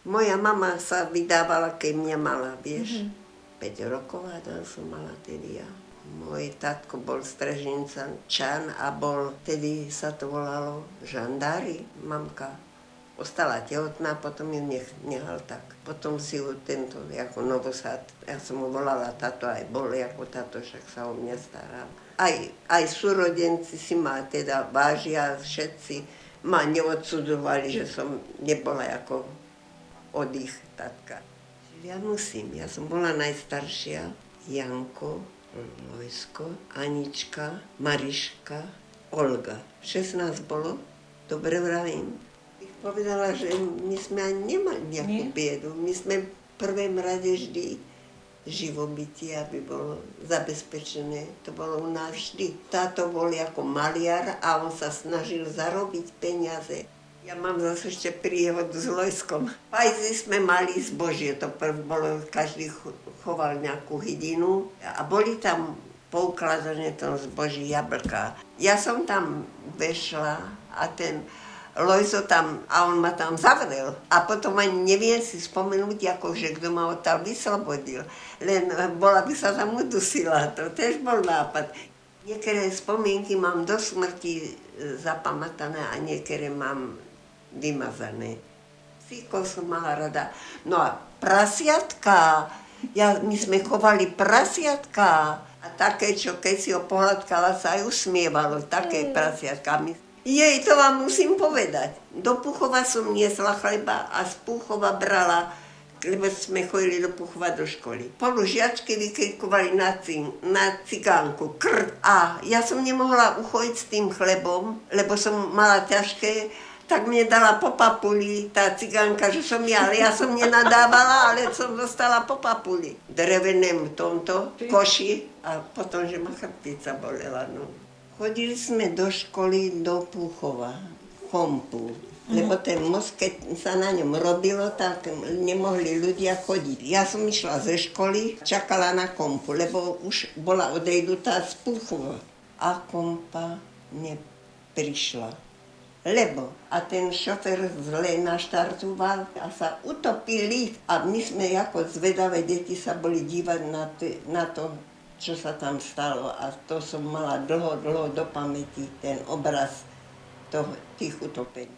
Moja mama sa vydávala, keď mňa mala, vieš. 5 rokov a som mala tedy ja. Môj tatko bol Strežničan a bol, tedy sa to volalo žandári. Mamka ostala tehotná, potom ju nehal tak. Potom si ju tento, ako Novosad, ja som mu volala tato, aj bol ako tato, však sa o mňa staral. Aj súrodenci si ma teda vážia, všetci ma neodsudzovali, že som nebola ako od ich tatka. Ja som bola najstaršia, Janko, Lojsko, Anička, Mariška, Olga. 16 bolo, dobre vravím. Ich povedala, že my sme ani nemali nejakú biedu. My sme v prvom rade vždy živobytie, aby bolo zabezpečené. To bolo u nás vždy. Táto bol ako maliar a on sa snažil zarobiť peniaze. Ja mám zase ešte príhodu s Lojskom. Pajzy sme mali zbožie, to bolo, každý choval nejakú hydinu a boli tam poukladané to zboží jablka. Ja som tam vešla a ten Lojzo tam, a on ma tam zavrel. A potom ani neviem si spomenúť, že kto ma odtiaľ vyslobodil. Len bola by sa tam udusila, to tiež bol nápad. Niektoré spomienky mám do smrti zapamätané a niektoré mám vymazané. Síkov som mala rada. No a prasiatka, my sme chovali prasiatka a také, čo keď si ho pohľadkala, sa aj usmievalo, také prasiatka. Jej, to vám musím povedať. Do Púchova som niesla chleba a z Púchova brala, lebo sme chodili do Púchova do školy. Spolužiačky vykrikovali na cigánku, krd. A ja som nemohla uchojiť s tým chlebom, lebo som mala ťažké, tak mne dala po papuli tá cigánka, že som ale ja som nenadávala, ale som dostala po papuli. Dreveném tomto koši a potom, že ma chrbtica bolela. No. Chodili sme do školy do Púchova, Chompu, lebo ten most, keď sa na ňom robilo, tak nemohli ľudia chodiť. Ja som išla ze školy, čakala na Kompu, lebo už bola odejdutá z Púchova. A Kompa neprišla. Lebo a ten šofer zle naštartoval a sa utopili a my sme ako zvedavé deti sa boli dívať na to, čo sa tam stalo a to som mala dlho do pamäti ten obraz tých utopení.